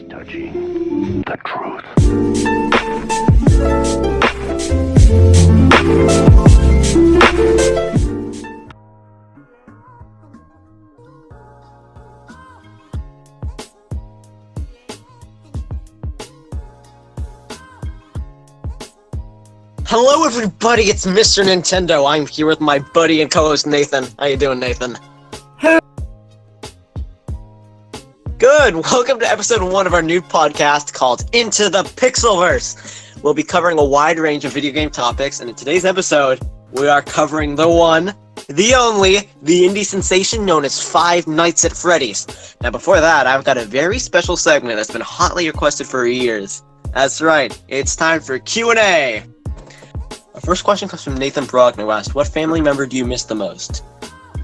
touching the truth. Hello everybody, it's Mr. Nintendo. I'm here with my buddy and co-host Nathan. How you doing, Nathan? Good! Welcome to episode 1 of our new podcast called Into the Pixelverse. We'll be covering a wide range of video game topics, and in today's episode, we are covering the one, the only, the indie sensation known as Five Nights at Freddy's. Now before that, I've got a very special segment that's been hotly requested for years. That's right, it's time for Q&A! Our first question comes from Nathan Brogner, who asked, what family member do you miss the most?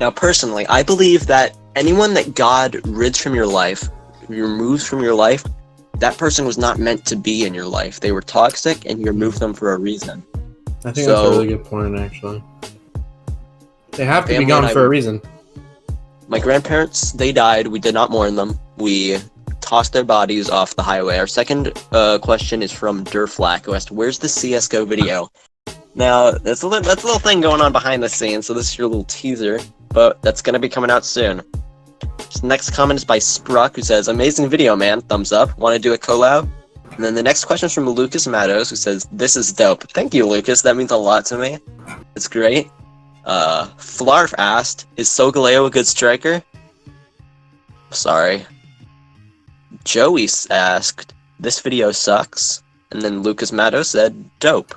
Now, personally, I believe that anyone that God rids from your life, removes from your life, that person was not meant to be in your life. They were toxic, and you removed them for a reason. I think that's a really good point, actually. They have to be gone for a reason. My grandparents, they died. We did not mourn them. We tossed their bodies off the highway. Our second question is from Durflack, who asked, where's the CSGO video? Now, that's a little thing going on behind the scenes, so this is your little teaser, but that's going to be coming out soon. This next comment is by Spruck, who says, amazing video, man, thumbs up, want to do a collab? And then the next question is from Lucas Matos, who says, this is dope. Thank you, Lucas, that means a lot to me. It's great. Flarf asked, is Solgaleo a good striker? Sorry. Joey asked, this video sucks. And then Lucas Matos said, dope.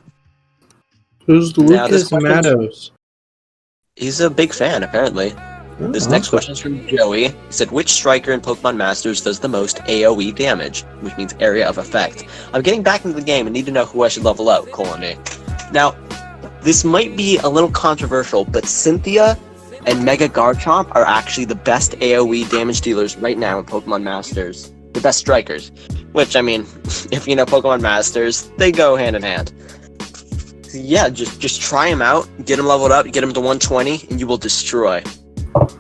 Who's Lucas Matos? He's a big fan, apparently. Oh, this next question is from Joey. He said, which striker in Pokemon Masters does the most AoE damage? Which means area of effect. I'm getting back into the game and need to know who I should level up, Colony. Now, this might be a little controversial, but Cynthia and Mega Garchomp are actually the best AoE damage dealers right now in Pokemon Masters. The best strikers. Which, I mean, if you know Pokemon Masters, they go hand in hand. Yeah, just try him out, get him leveled up, get him to 120, and you will destroy.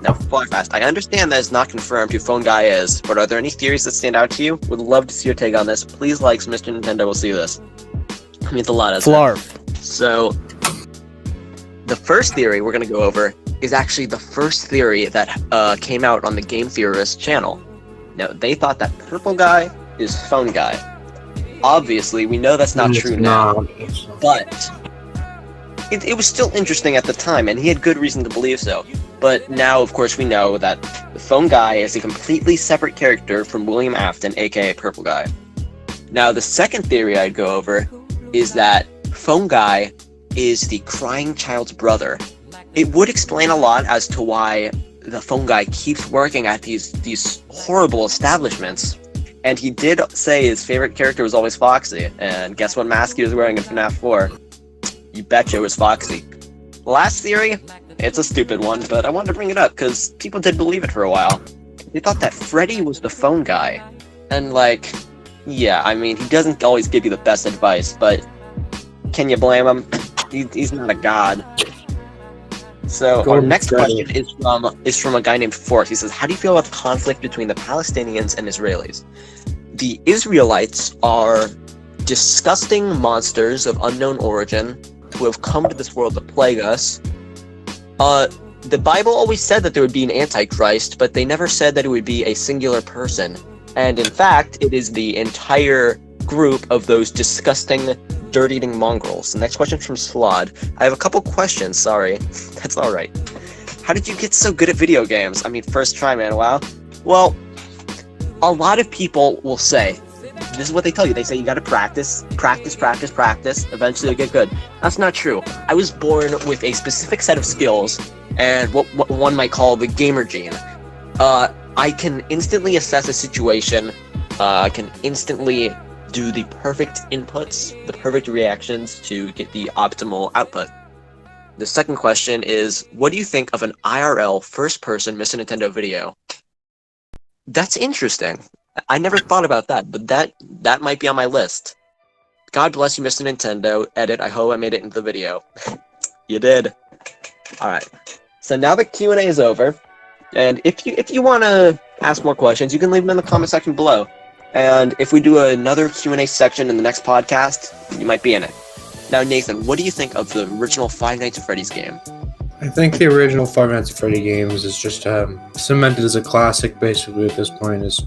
Now, Fast, I understand that it's not confirmed who Phone Guy is, but are there any theories that stand out to you? Would love to see your take on this. Please like, so Mr. Nintendo will see this. It means a lot of Flarf. So, the first theory we're going to go over is actually the first theory that came out on the Game Theorist channel. Now, they thought that Purple Guy is Phone Guy. Obviously, we know that's not true now, but it was still interesting at the time, and he had good reason to believe so. But now, of course, we know that the Phone Guy is a completely separate character from William Afton, aka Purple Guy. Now, the second theory I'd go over is that Phone Guy is the crying child's brother. It would explain a lot as to why the Phone Guy keeps working at these horrible establishments. And he did say his favorite character was always Foxy, and guess what mask he was wearing in FNAF 4? You betcha it was Foxy. Last theory, it's a stupid one, but I wanted to bring it up because people did believe it for a while. They thought that Freddy was the Phone Guy. And like, yeah, I mean, he doesn't always give you the best advice, but can you blame him? He's not a god. So our next question is from a guy named Force. He says, how do you feel about the conflict between the Palestinians and Israelis? The Israelites are disgusting monsters of unknown origin who have come to this world to plague us. The Bible always said that there would be an Antichrist, but they never said that it would be a singular person. And in fact, it is the entire group of those disgusting, dirt-eating mongrels. The next question from Slod. I have a couple questions, sorry. That's alright. How did you get so good at video games? I mean, first try, man, wow. Well, a lot of people will say, this is what they tell you. They say you gotta practice, eventually you'll get good. That's not true. I was born with a specific set of skills, and what one might call the gamer gene. I can instantly assess a situation, I can instantly do the perfect inputs, the perfect reactions to get the optimal output. The second question is, what do you think of an IRL first-person Mr. Nintendo video? That's interesting. I never thought about that, but that might be on my list. God bless you, Mr. Nintendo. Edit, I hope I made it into the video. You did. Alright. So now the Q&A is over. And if you want to ask more questions, you can leave them in the comment section below. And if we do another Q&A section in the next podcast, you might be in it. Now, Nathan, what do you think of the original Five Nights at Freddy's game? I think the original Five Nights at Freddy games is just cemented as a classic, basically, at this point. Is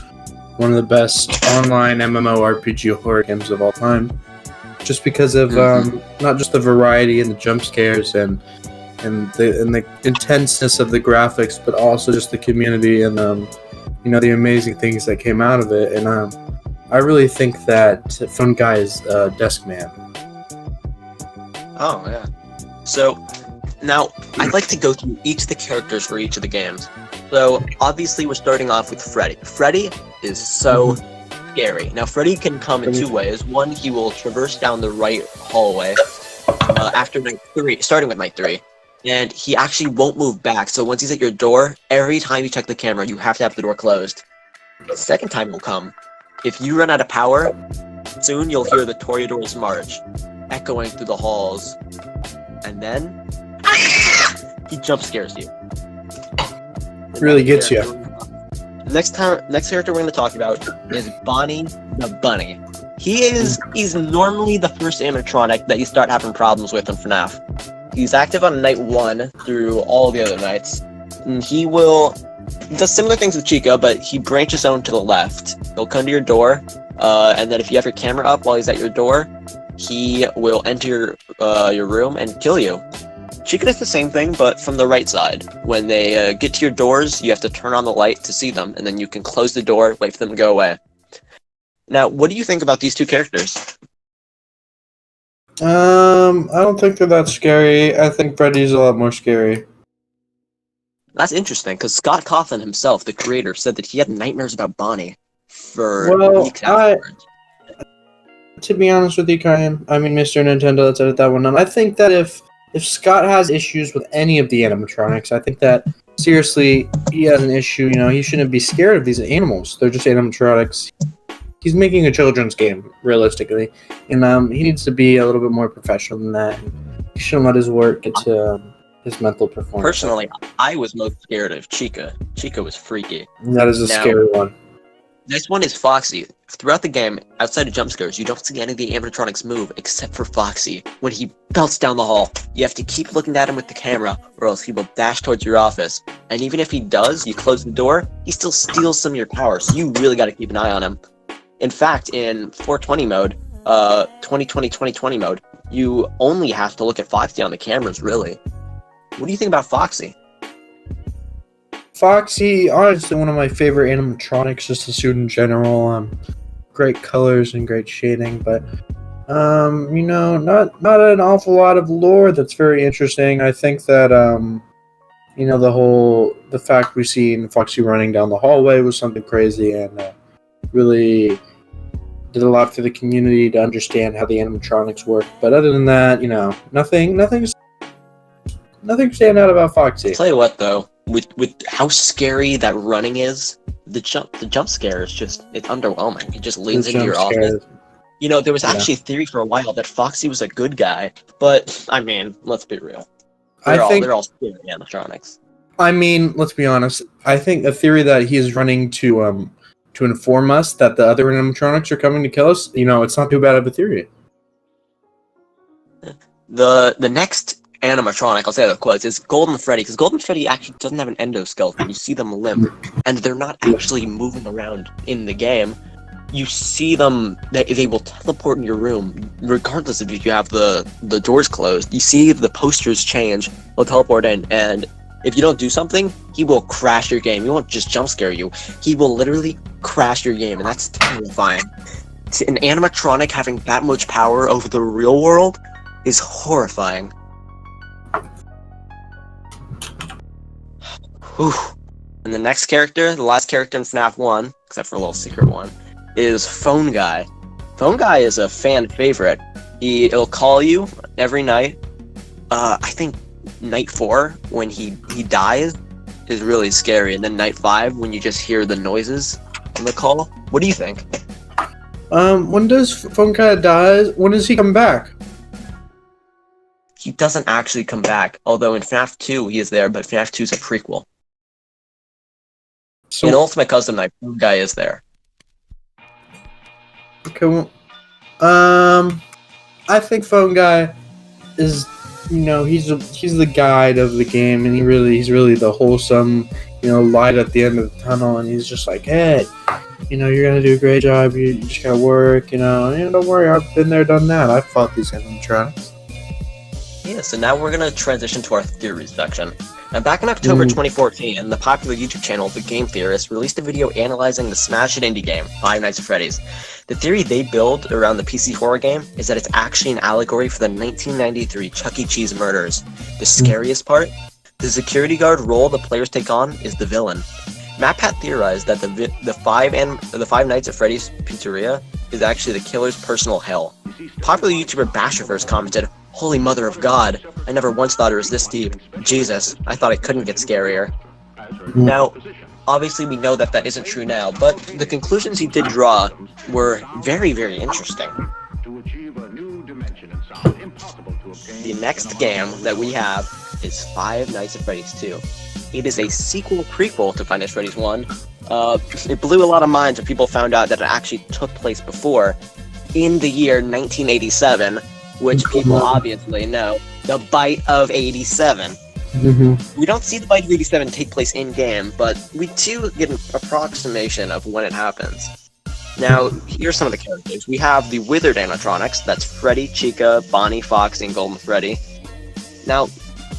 one of the best online MMORPG horror games of all time. Just because of not just the variety and the jump scares and the intenseness of the graphics, but also just the community and the amazing things that came out of it. And I really think that Phone Guy is Desk Man. Oh yeah. So now I'd like to go through each of the characters for each of the games. So obviously we're starting off with Freddy. Freddy is so scary. Now Freddy can come in two ways. One, he will traverse down the right hallway after night 3, starting with night 3. And he actually won't move back. So once he's at your door, every time you check the camera, you have to have the door closed. The second time will come. If you run out of power, soon you'll hear the Toreador's March echoing through the halls. And then he jump scares you. Really gets you. Next character we're going to talk about is Bonnie the Bunny. He's normally the first animatronic that you start having problems with in FNAF. He's active on night 1 through all the other nights. And he does similar things with Chica, but he branches out to the left. He'll come to your door, and then if you have your camera up while he's at your door, he will enter your room and kill you. Chica does the same thing, but from the right side. When they get to your doors, you have to turn on the light to see them, and then you can close the door, wait for them to go away. Now, what do you think about these two characters? I don't think they're that scary. I think Freddy's a lot more scary. That's interesting, because Scott Cawthon himself, the creator, said that he had nightmares about Bonnie for weeks afterwards. To be honest with you, Kyan, I mean, Mr. Nintendo, let's edit that one out. I think that if Scott has issues with any of the animatronics, I think that, seriously, he has an issue. He shouldn't be scared of these animals. They're just animatronics. He's making a children's game, realistically. And he needs to be a little bit more professional than that. He shouldn't let his work get to his mental performance. Personally, I was most scared of Chica. Chica was freaky. That is a scary one. Next one is Foxy. Throughout the game, outside of jump scares, you don't see any of the animatronics move except for Foxy. When he belts down the hall, you have to keep looking at him with the camera, or else he will dash towards your office. And even if he does, you close the door, he still steals some of your power, so you really gotta keep an eye on him. In fact, in 420 mode, 2020 mode, you only have to look at Foxy on the cameras, really. What do you think about Foxy? Foxy, honestly, one of my favorite animatronics, just to suit in general. Great colors and great shading, but not an awful lot of lore that's very interesting. I think that the fact we seen Foxy running down the hallway was something crazy, and really did a lot for the community to understand how the animatronics work. But other than that, nothing stand out about Foxy. I'll tell you what, though, with how scary that running is, the jump scare is just, it's underwhelming. It just leans into your office. There was actually a theory for a while that Foxy was a good guy, but I mean, let's be real. They're all scary animatronics. I mean, let's be honest. I think a theory that he is running to inform us that the other animatronics are coming to kill us, it's not too bad of a theory. The next animatronic, I'll say that quotes, is Golden Freddy, because Golden Freddy actually doesn't have an endoskeleton. You see them limp, and they're not actually moving around in the game. You see them, they will teleport in your room, regardless of if you have the doors closed. You see the posters change, they'll teleport in, and if you don't do something, he will crash your game. He won't just jump scare you. He will literally crash your game, and that's terrifying. An animatronic having that much power over the real world is horrifying. Whew. And the next character, the last character in FNAF 1, except for a little secret one, is Phone Guy. Phone Guy is a fan favorite. He'll call you every night. I think night 4, when he dies, is really scary. And then night 5, when you just hear the noises on the call. What do you think? When does Phone Guy die? When does he come back? He doesn't actually come back, although in FNAF 2 he is there, but FNAF 2 is a prequel. So, in Ultimate Custom Night, Phone Guy is there. Okay, well, I think Phone Guy is, he's the guide of the game, and he's really the wholesome, light at the end of the tunnel, and he's just like, hey, you're gonna do a great job. You just gotta work. Don't worry. I've been there, done that. I've fought these animatronics. Yeah, so now we're going to transition to our theories section. Now, back in October 2014, the popular YouTube channel The Game Theorist released a video analyzing the smash hit indie game, Five Nights at Freddy's. The theory they build around the PC horror game is that it's actually an allegory for the 1993 Chuck E. Cheese murders. The scariest part? The security guard role the players take on is the villain. MatPat theorized that the Five Nights at Freddy's Pizzeria is actually the killer's personal hell. Popular YouTuber Basherverse commented, "Holy Mother of God, I never once thought it was this deep. Jesus, I thought it couldn't get scarier." Now, obviously we know that isn't true now, but the conclusions he did draw were very, very interesting. The next game that we have is Five Nights at Freddy's 2. It is a sequel prequel to Five Nights at Freddy's 1. It blew a lot of minds when people found out that it actually took place before, in the year 1987, which people obviously know, the Bite of 87. We don't see the Bite of 87 take place in-game, but we do get an approximation of when it happens. Now, here's some of the characters. We have the Withered animatronics, that's Freddy, Chica, Bonnie, Fox, and Golden Freddy. Now,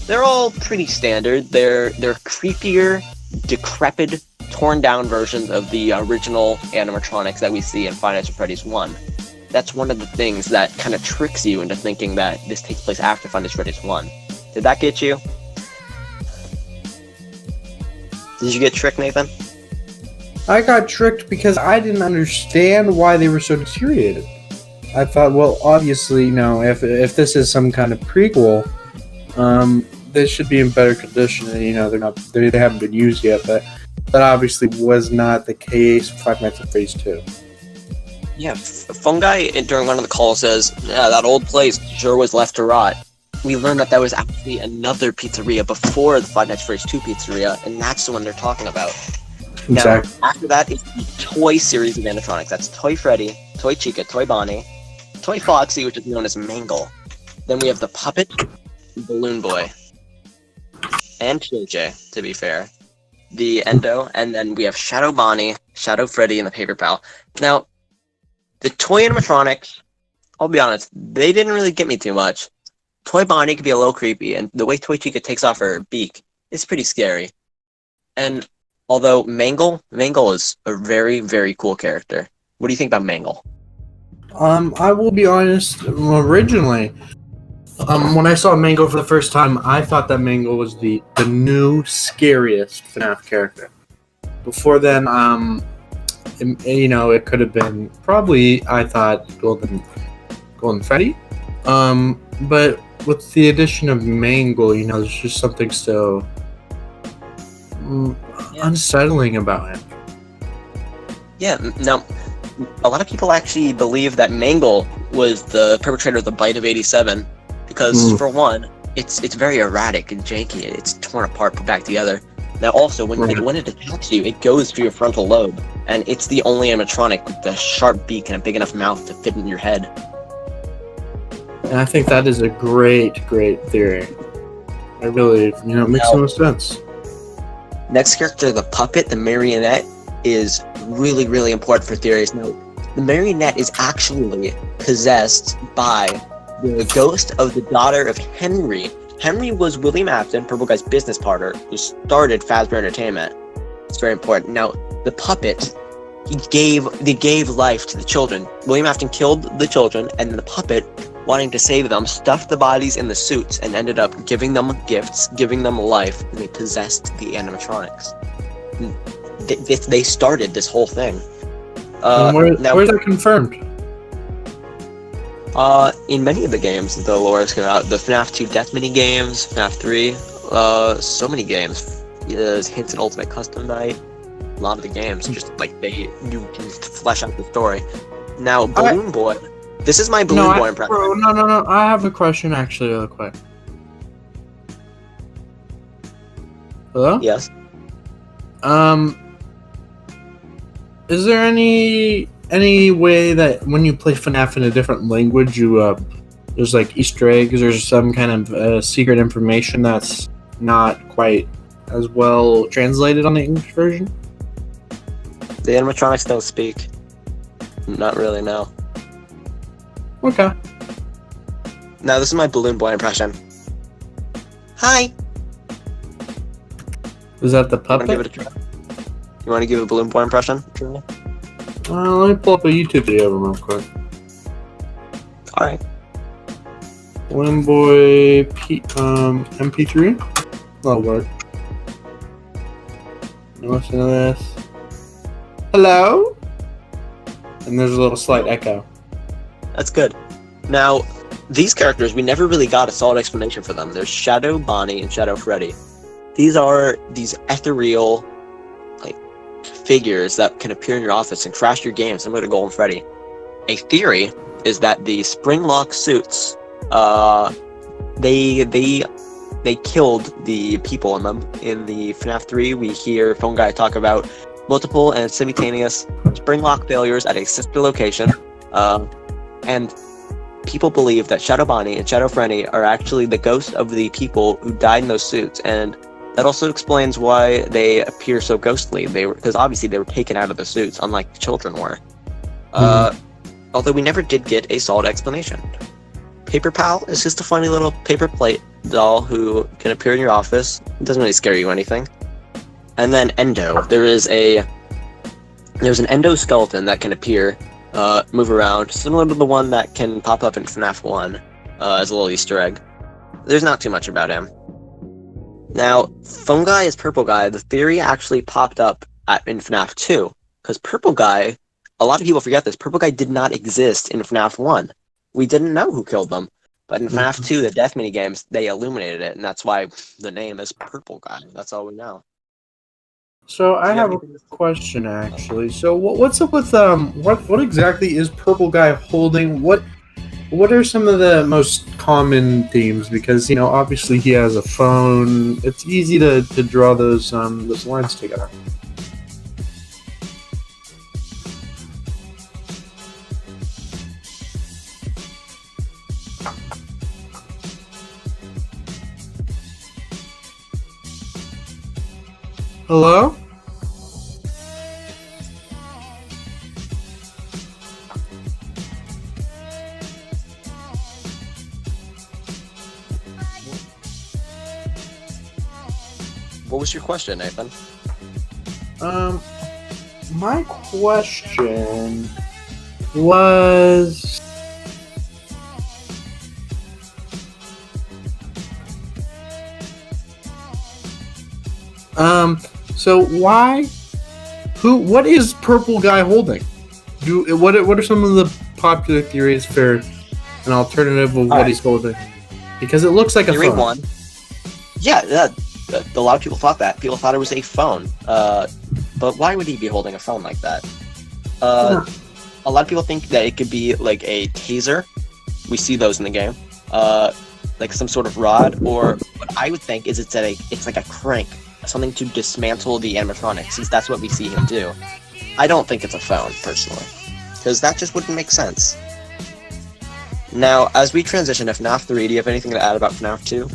they're all pretty standard. They're creepier, decrepit, torn down versions of the original animatronics that we see in Five Nights at Freddy's 1. That's one of the things that kind of tricks you into thinking that this takes place after Five Nights at Freddy's 1. Did that get you? Did you get tricked, Nathan? I got tricked because I didn't understand why they were so deteriorated. I thought, well, obviously, if this is some kind of prequel, they should be in better condition, and they haven't been used yet. But that obviously was not the case with Five Nights at Freddy's 2. Yeah, Fungi during one of the calls says, "Yeah, that old place sure was left to rot." We learned that was actually another pizzeria before the Five Nights at Freddy's 2 pizzeria, and that's the one they're talking about. Exactly. Now, after that is the Toy series of animatronics. That's Toy Freddy, Toy Chica, Toy Bonnie, Toy Foxy, which is known as Mangle. Then we have the Puppet, Balloon Boy, and JJ, to be fair. The Endo, and then we have Shadow Bonnie, Shadow Freddy, and the Paper Pal. Now, the toy animatronics, I'll be honest, they didn't really get me too much. Toy Bonnie could be a little creepy, and the way Toy Chica takes off her beak is pretty scary. And although Mangle is a very, very cool character. What do you think about Mangle? I will be honest, originally, when I saw Mangle for the first time, I thought that Mangle was the new, scariest FNAF character. Before then, it could have been probably, I thought, Golden Freddy. But with the addition of Mangle, there's just something so unsettling about him. Yeah, now, a lot of people actually believe that Mangle was the perpetrator of the Bite of 87, because for one, it's very erratic and janky. It's torn apart, put back together. Now also, when it attacks you, it goes through your frontal lobe, and it's the only animatronic with a sharp beak and a big enough mouth to fit in your head. And I think that is a great, great theory. I really, it makes so much sense. Next character, the Puppet, the Marionette, is really, really important for theories. Now, the Marionette is actually possessed by the ghost of the daughter of Henry. Henry was William Afton, Purple Guy's business partner, who started Fazbear Entertainment. It's very important. Now, the Puppet, they gave life to the children. William Afton killed the children, and the Puppet, wanting to save them, stuffed the bodies in the suits and ended up giving them gifts, giving them life, and they possessed the animatronics. They started this whole thing. Where's that confirmed? In many of the games, the lore has come out. The FNAF 2 Death Mini games, FNAF 3, so many games. There's hints in Ultimate Custom Night. A lot of the games, just like you can flesh out the story. Now, Balloon Boy. This is my Balloon Boy impression. No. I have a question actually, real quick. Hello? Yes. Is there any any way that when you play FNAF in a different language, there's like Easter eggs or some kind of secret information that's not quite as well translated on the English version? The animatronics don't speak. Not really, no. Okay. Now, this is my Balloon Boy impression. Hi! Was that the You wanna puppet? give it a try? You want to give a Balloon Boy impression? Let me pull up a YouTube video real quick. Alright. Balloon Boy MP3. That'll work. Listen to this. Hello? And there's a little slight echo. That's good. Now, these characters, we never really got a solid explanation for them. There's Shadow Bonnie and Shadow Freddy. These are these ethereal, like, figures that can appear in your office and crash your game, similar to Golden Freddy. A theory is that the spring lock suits, they killed the people in them. In the FNAF 3, we hear Phone Guy talk about multiple and simultaneous spring lock failures at a sister location, and people believe that Shadow Bonnie and Shadow Freddy are actually the ghosts of the people who died in those suits, and that also explains why they appear so ghostly. Because obviously they were taken out of the suits, unlike the children were. Although we never did get a solid explanation. Paper Pal is just a funny little paper plate doll who can appear in your office. It doesn't really scare you or anything. And then Endo. There's an Endo skeleton that can appear, move around, similar to the one that can pop up in FNAF 1 as a little Easter egg. There's not too much about him. Now, Phone Guy is Purple Guy. The theory actually popped up in FNAF 2, because Purple Guy, a lot of people forget this, Purple Guy did not exist in FNAF 1. We didn't know who killed them. But in FNAF 2, the death minigames, they illuminated it, and that's why the name is Purple Guy. That's all we know. So I have a question, actually. So what's up with what exactly is Purple Guy holding? What are some of the most common themes? Because obviously he has a phone. It's easy to draw those lines together. Hello? What was your question, Nathan? My question was... So what is Purple Guy holding? What are some of the popular theories for an alternative of what he's holding? Because it looks like a Theory phone. 1. Yeah, a lot of people thought that. People thought it was a phone. But why would he be holding a phone like that? A lot of people think that it could be like a taser. We see those in the game. Like some sort of rod, or what I would think is it's like a crank. Something to dismantle the animatronics, since that's what we see him do. I don't think it's a phone, personally, because that just wouldn't make sense. Now, as we transition to FNAF 3, do you have anything to add about FNAF 2?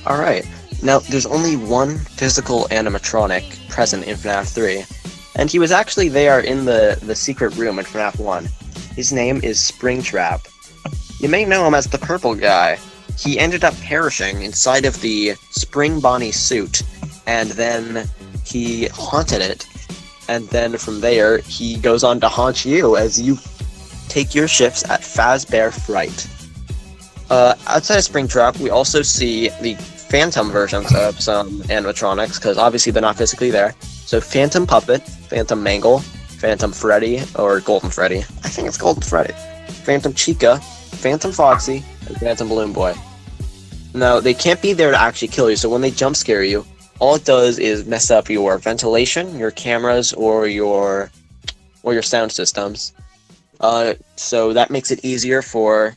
Alright, now there's only one physical animatronic present in FNAF 3, and he was actually there in the secret room in FNAF 1. His name is Springtrap. You may know him as the Purple Guy. He ended up perishing inside of the Spring Bonnie suit, and then he haunted it, and then from there, he goes on to haunt you as you take your shifts at Fazbear Fright. Outside of Springtrap, we also see the Phantom versions of some animatronics, because obviously they're not physically there. So Phantom Puppet, Phantom Mangle, Phantom Freddy, or Golden Freddy. I think it's Golden Freddy. Phantom Chica, Phantom Foxy, and Phantom Balloon Boy. Now, they can't be there to actually kill you, so when they jump scare you, all it does is mess up your ventilation, your cameras, or your sound systems. So that makes it easier for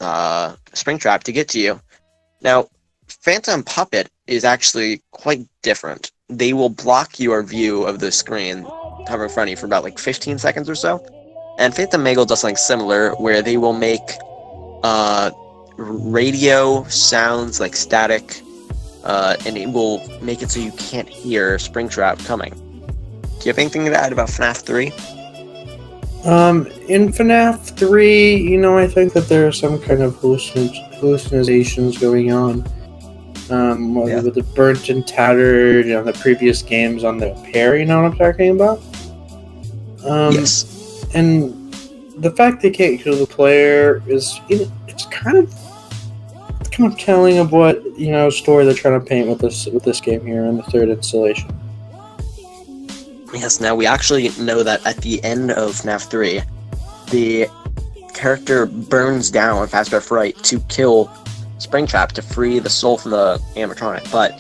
Springtrap to get to you. Now, Phantom Puppet is actually quite different. they will block your view of the screen hover in front of you for about like 15 seconds or so. And Phantom Mangle does something similar, where they will make radio sounds like static, and it will make it so you can't hear Springtrap coming. Do you have anything to add about FNAF 3? In FNAF 3, I think that there are some kind of hallucinations going on. With the burnt and tattered, the previous games on the pair, you know what I'm talking about? Yes. And the fact they can't kill the player is, it's kind of telling of what, story they're trying to paint with this game here in the third installation. Yes, now we actually know that at the end of FNAF 3, the character burns down Fazbear Fright to kill Springtrap to free the soul from the animatronic, but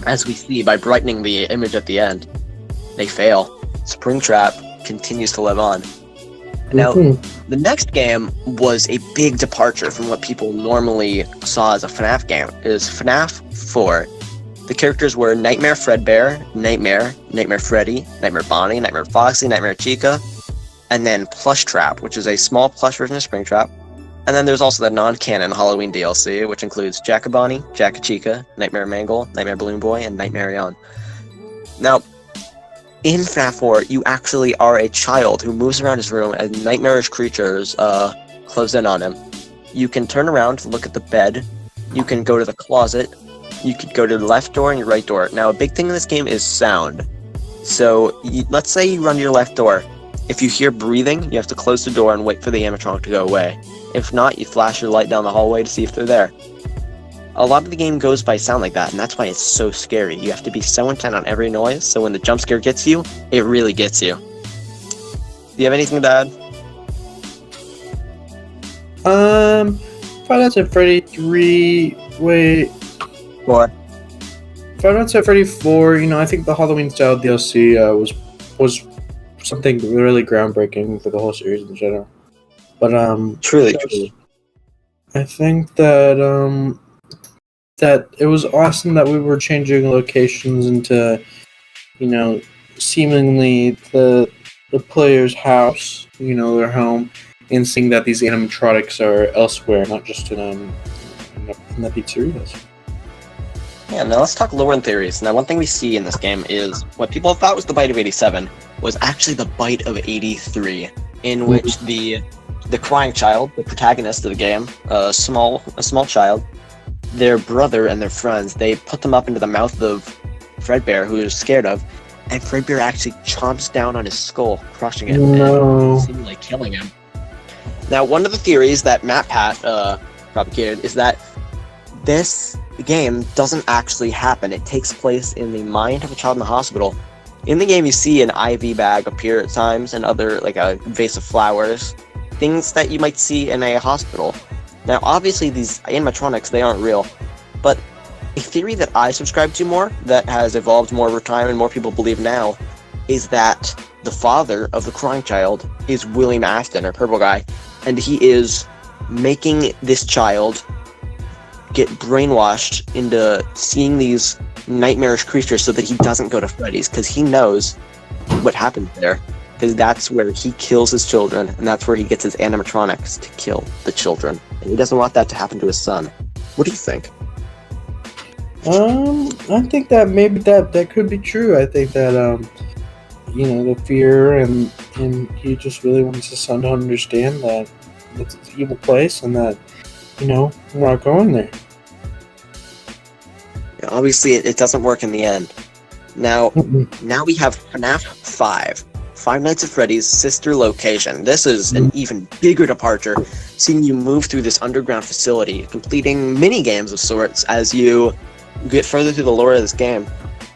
as we see by brightening the image at the end, they fail. Springtrap continues to live on. Now, the next game was a big departure from what people normally saw as a FNAF game. It was FNAF 4. The characters were Nightmare Fredbear, Nightmare Freddy, Nightmare Bonnie, Nightmare Foxy, Nightmare Chica, and then Plush Trap, which is a small plush version of Springtrap. And then there's also the non-canon Halloween DLC, which includes Jack-a-Bonnie, Jack-a-Chica, Nightmare Mangle, Nightmare Balloon Boy, and Nightmare Yon. Now, in FNAF 4, you actually are a child who moves around his room as nightmarish creatures close in on him. You can turn around, look at the bed, you can go to the closet, you could go to the left door and your right door. Now, a big thing in this game is sound. So, let's say you run to your left door. If you hear breathing, you have to close the door and wait for the animatronic to go away. If not, you flash your light down the hallway to see if they're there. A lot of the game goes by sound like that, and that's why it's so scary. You have to be so intent on every noise, so when the jump scare gets you, it really gets you. Do you have anything to add? Five Nights at Freddy 3... Wait... 4. Five Nights at Freddy 4, I think the Halloween style DLC was something really groundbreaking for the whole series in general. But Truly. I think that that it was awesome that we were changing locations into, seemingly the player's house, their home, and seeing that these animatronics are elsewhere, not just in the pizzerias. Yeah, now let's talk lore and theories. Now, one thing we see in this game is what people thought was the bite of 87 was actually the bite of 83, in which the crying child, the protagonist of the game, a small child, their brother and their friends, they put them up into the mouth of Fredbear, who is scared of, and Fredbear actually chomps down on his skull, crushing it, and seemingly killing him. Now, one of the theories that MatPat propagated is that this game doesn't actually happen. It takes place in the mind of a child in the hospital. In the game, you see an IV bag appear at times, and other, like a vase of flowers, things that you might see in a hospital. Now, obviously, these animatronics, they aren't real, but a theory that I subscribe to more, that has evolved more over time and more people believe now, is that the father of the crying child is William Afton, or Purple Guy, and he is making this child get brainwashed into seeing these nightmarish creatures so that he doesn't go to Freddy's, because he knows what happens there. Because that's where he kills his children, and that's where he gets his animatronics to kill the children. And he doesn't want that to happen to his son. What do you think? I think that maybe that could be true. I think that, the fear and he just really wants his son to understand that it's an evil place and that, we're not going there. Yeah, obviously, it doesn't work in the end. Now we have FNAF 5. Five Nights at Freddy's sister location. This is an even bigger departure, seeing you move through this underground facility, completing mini-games of sorts as you get further through the lore of this game.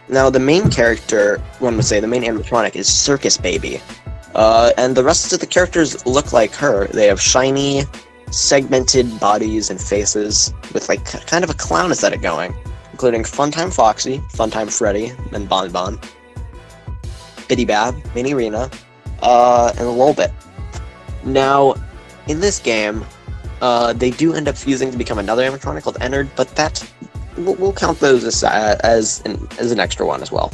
Now, the main character, one would say, the main animatronic, is Circus Baby. And the rest of the characters look like her. They have shiny, segmented bodies and faces, with like kind of a clown aesthetic going, including Funtime Foxy, Funtime Freddy, and Bon Bon, Biddy Bab, Mini Rena, and a little bit. Now, in this game, they do end up fusing to become another animatronic called Ennard, but that we'll count those as an extra one as well.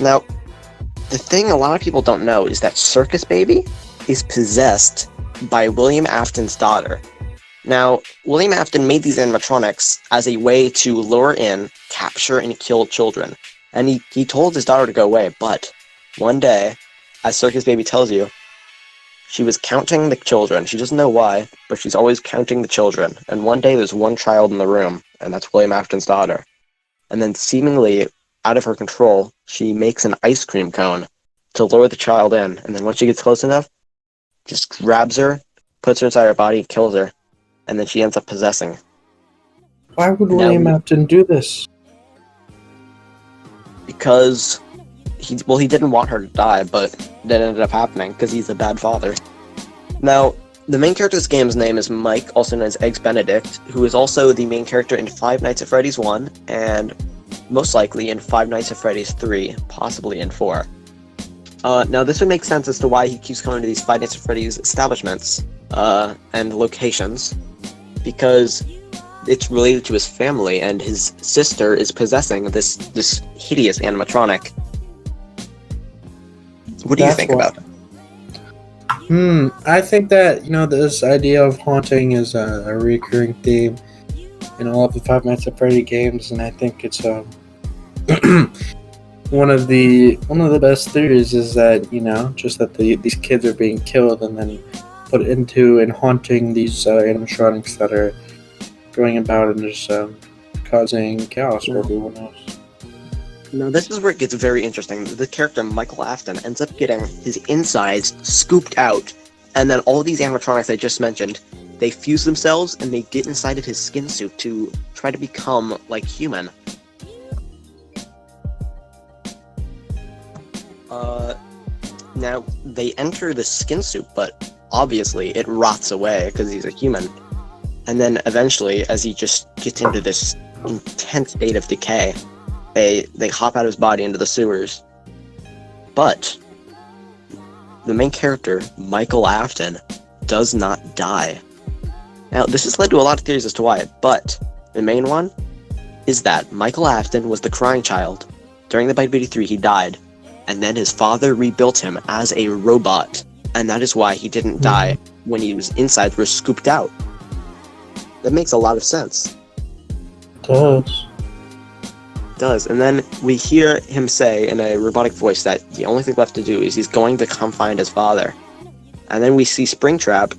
Now, the thing a lot of people don't know is that Circus Baby is possessed by William Afton's daughter. Now, William Afton made these animatronics as a way to lure in, capture, and kill children. And he told his daughter to go away, but one day, as Circus Baby tells you, she was counting the children. She doesn't know why, but she's always counting the children. And one day there's one child in the room, and that's William Afton's daughter. And then seemingly out of her control, she makes an ice cream cone to lure the child in. And then once she gets close enough, just grabs her, puts her inside her body, kills her. And then she ends up possessing. Why would William Afton do this? Because he didn't want her to die, but that ended up happening because he's a bad father. Now, the main character of this game's name is Mike, also known as Eggs Benedict, who is also the main character in Five Nights at Freddy's 1, and most likely in Five Nights at Freddy's 3, possibly in 4. Now, this would make sense as to why he keeps coming to these Five Nights at Freddy's establishments and locations, because it's related to his family, and his sister is possessing this hideous animatronic. What do you think about it? I think that, this idea of haunting is a recurring theme in all of the Five Nights at Freddy games, and I think it's one of the best theories is that, just that these kids are being killed and then put into and haunting these animatronics that are going about and just causing chaos for everyone else. Now, this is where it gets very interesting. The character Michael Afton ends up getting his insides scooped out, and then all these animatronics I just mentioned, they fuse themselves and they get inside of his skin suit to try to become like human. Now, they enter the skin suit, but obviously it rots away because he's a human. And then eventually, as he just gets into this intense state of decay, they hop out of his body into the sewers. But the main character, Michael Afton, does not die. Now, this has led to a lot of theories as to why, but the main one is that Michael Afton was the crying child. During the Bite Beauty 3, he died, and then his father rebuilt him as a robot, and that is why he didn't die when his insides were scooped out. That makes a lot of sense. It does. And then we hear him say in a robotic voice that the only thing left to do is he's going to come find his father. And then we see Springtrap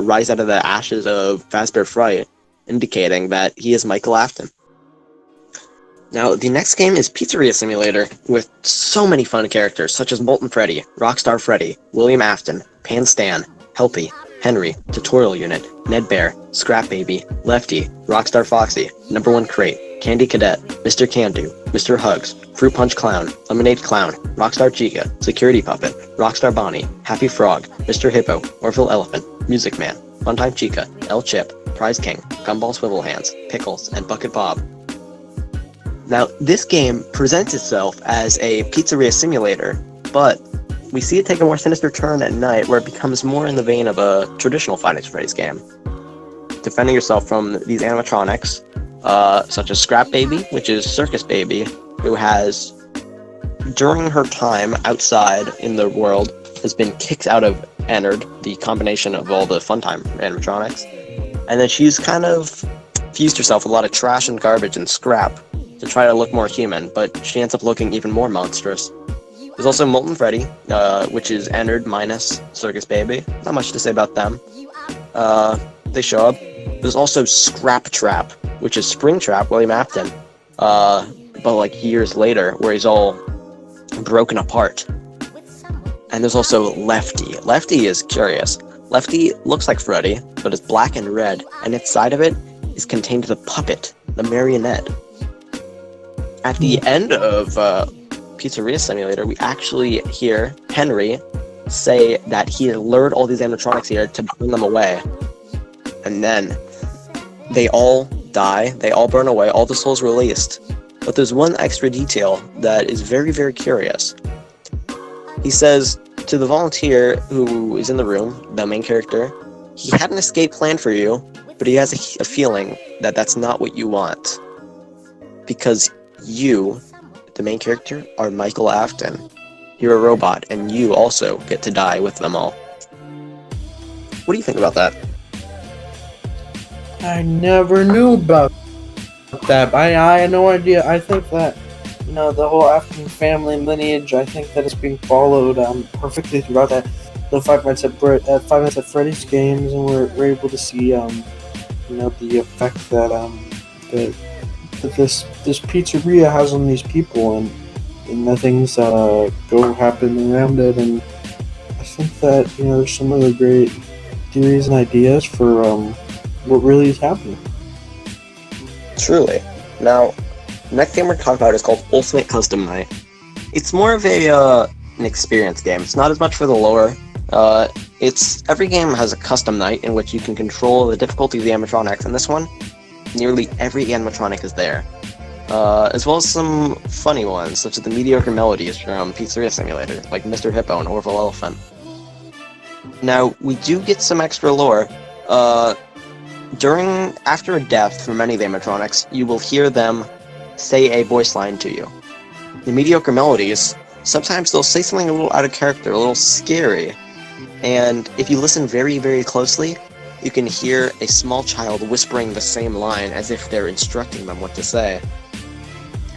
rise out of the ashes of Fazbear Fright, indicating that he is Michael Afton. Now, the next game is Pizzeria Simulator, with so many fun characters, such as Molten Freddy, Rockstar Freddy, William Afton, Pan Stan, Helpy, Henry, Tutorial Unit, Ned Bear, Scrap Baby, Lefty, Rockstar Foxy, Number One Crate, Candy Cadet, Mr. Candu, Mr. Hugs, Fruit Punch Clown, Lemonade Clown, Rockstar Chica, Security Puppet, Rockstar Bonnie, Happy Frog, Mr. Hippo, Orville Elephant, Music Man, Funtime Chica, El Chip, Prize King, Gumball Swivel Hands, Pickles, and Bucket Bob. Now, this game presents itself as a pizzeria simulator, but we see it take a more sinister turn at night, where it becomes more in the vein of a traditional Five Nights at Freddy's game. Defending yourself from these animatronics, such as Scrap Baby, which is Circus Baby, who has, during her time outside in the world, has been kicked out of Ennard, the combination of all the Funtime animatronics, and then she's kind of fused herself with a lot of trash and garbage and scrap to try to look more human, but she ends up looking even more monstrous. There's also Molten Freddy, which is Ennard minus Circus Baby. Not much to say about them. They show up. There's also Scrap Trap, which is Springtrap, William Afton, but like years later, where he's all broken apart. And there's also Lefty. Lefty is curious. Lefty looks like Freddy, but it's black and red, and inside of it is contained the puppet, the marionette. At the end of Pizzeria Simulator, we actually hear Henry say that he lured all these animatronics here to burn them away. And then they all die, they all burn away, all the souls released. But there's one extra detail that is very, very curious. He says to the volunteer who is in the room, the main character, he had an escape plan for you, but he has a feeling that that's not what you want. Because you, the main character, are Michael Afton. You're a robot, and you also get to die with them all. What do you think about that? I never knew about that. I had no idea. I think that, the whole African family lineage, I think that it's being followed perfectly throughout that. The Five Nights at Freddy's games, and we're able to see, the effect that this pizzeria has on these people, and the things that go happen around it. And I think that there's some really great theories and ideas for what really is happening. Truly. Now, the next game we're talking about is called Ultimate Custom Night. It's more of an experience game. It's not as much for the lore. Every game has a custom night in which you can control the difficulty of the animatronics, and this one, nearly every animatronic is there. As well as some funny ones, such as the mediocre melodies from Pizzeria Simulator, like Mr. Hippo and Orville Elephant. Now, we do get some extra lore. After a death for many of the animatronics, you will hear them say a voice line to you. The mediocre melodies, sometimes they'll say something a little out of character, a little scary. And if you listen very, very closely, you can hear a small child whispering the same line as if they're instructing them what to say.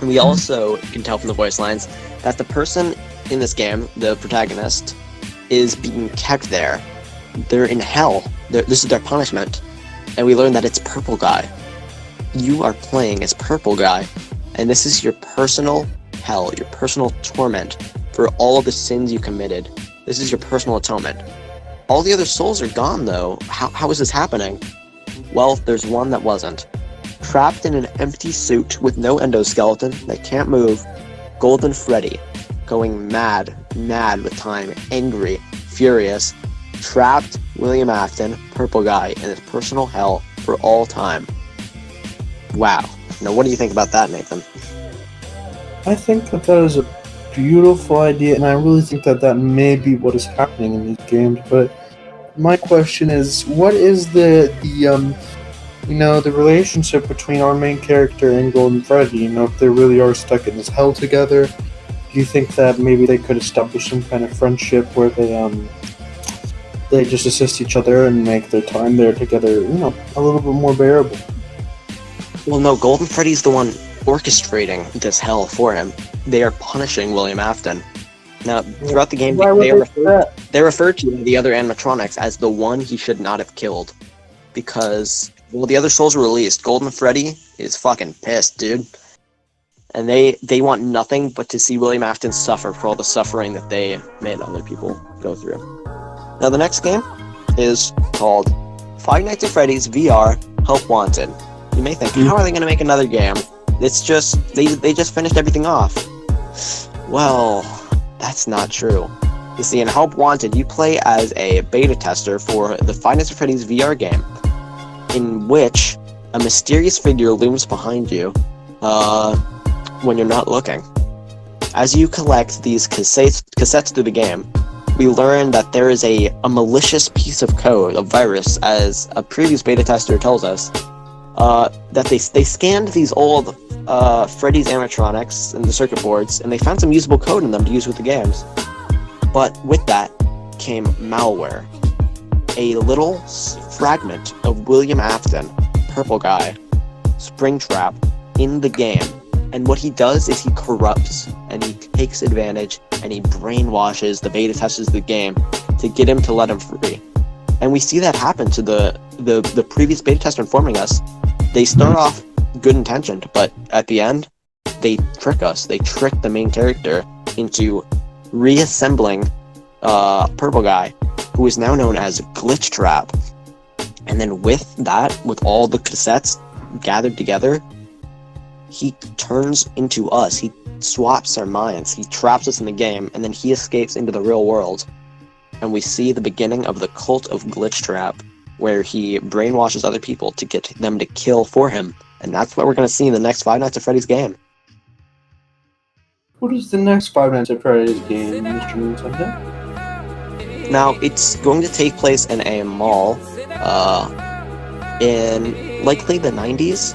And we also can tell from the voice lines that the person in this game, the protagonist, is being kept there. They're in hell. This is their punishment. And we learn that it's Purple Guy. You are playing as Purple Guy, and this is your personal hell, your personal torment for all of the sins you committed. This is your personal atonement. All the other souls are gone, though. How is this happening? Well, there's one that wasn't. Trapped in an empty suit with no endoskeleton that can't move, Golden Freddy, going mad with time, angry, furious, trapped William Afton, Purple Guy, in his personal hell for all time. Wow. Now, what do you think about that, Nathan? I think that is a beautiful idea, and I really think that may be what is happening in these games. But my question is, what is the relationship between our main character and Golden Freddy? If they really are stuck in this hell together, do you think that maybe they could establish some kind of friendship where they just assist each other and make their time there together, a little bit more bearable? Well, no, Golden Freddy's the one orchestrating this hell for him. They are punishing William Afton. Now, throughout the game, they're referred to by the other animatronics as the one he should not have killed. Because, well, the other souls were released. Golden Freddy is fucking pissed, dude. And they want nothing but to see William Afton suffer for all the suffering that they made other people go through. Now, the next game is called Five Nights at Freddy's VR Help Wanted. You may think, how are they going to make another game? It's just, they just finished everything off. Well, that's not true. You see, in Help Wanted, you play as a beta tester for the Five Nights at Freddy's VR game, in which a mysterious figure looms behind you when you're not looking. As you collect these cassettes through the game, we learn that there is a malicious piece of code, a virus, as a previous beta tester tells us, that they scanned these old Freddy's animatronics and the circuit boards, and they found some usable code in them to use with the games. But with that came malware. A little fragment of William Afton, Purple Guy, Springtrap, in the game. And what he does is he corrupts, and he takes advantage, and he brainwashes the beta testers of the game to get him to let him free. And we see that happen to the previous beta tester informing us. They start off good intentioned, but at the end, they trick us. They trick the main character into reassembling Purple Guy, who is now known as Glitch Trap. And then with that, with all the cassettes gathered together, he turns into us. He swaps our minds. He traps us in the game, and then he escapes into the real world. And we see the beginning of the cult of Glitch Trap, where he brainwashes other people to get them to kill for him. And that's what we're going to see in the next Five Nights at Freddy's game. What is the next Five Nights at Freddy's game, Mr. Nintendo? Now, it's going to take place in a mall. in likely the 90s,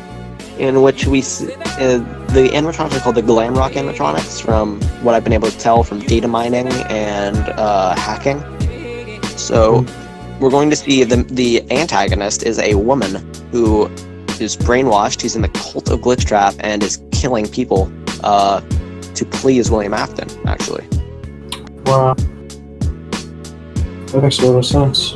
in which we see, the animatronics are called the glam rock animatronics, from what I've been able to tell from data mining and hacking. So we're going to see the antagonist is a woman who is brainwashed. He's in the cult of Glitchtrap and is killing people to please William Afton, actually. Wow. That makes a lot of sense.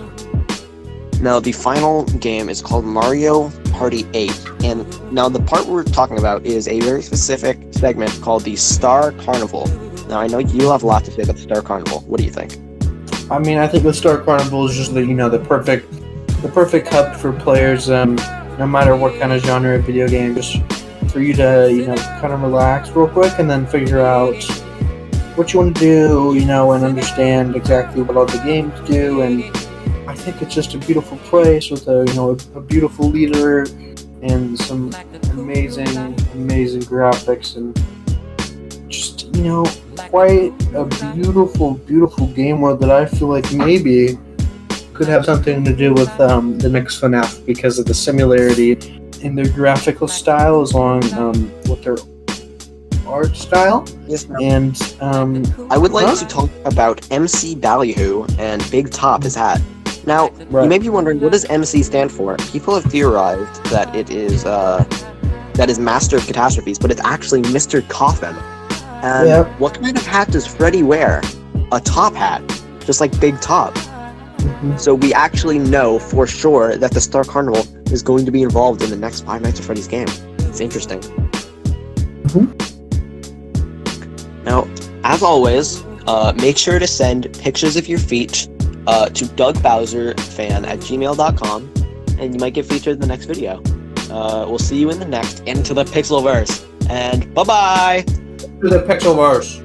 Now, the final game is called Mario Party 8, and now the part we're talking about is a very specific segment called the Star Carnival. Now, I know you have a lot to say about the Star Carnival. What do you think? I mean, I think the Star Carnival is just the perfect hub for players, no matter what kind of genre of video game, just for you to, kind of relax real quick and then figure out what you want to do, and understand exactly what all the games do. And I think it's just a beautiful place with a beautiful leader and some amazing graphics, and just, quite a beautiful game world that I feel like maybe could have something to do with the next FNAF because of the similarity in their graphical style, as long with their art style. Yes, and I would like to talk about MC Ballyhoo and Big Top, his hat. Now, you may be wondering, what does MC stand for? People have theorized that it is Master of Catastrophes, but it's actually Mr. Coffin. And what kind of hat does Freddy wear? A top hat, just like Big Top. Mm-hmm. So we actually know for sure that the Star Carnival is going to be involved in the next Five Nights at Freddy's game. It's interesting. Mm-hmm. Now, as always, make sure to send pictures of your feet to DougBowserFan@gmail.com, and you might get featured in the next video. We'll see you in the next Into the Pixelverse, and bye-bye! To the Pixelverse.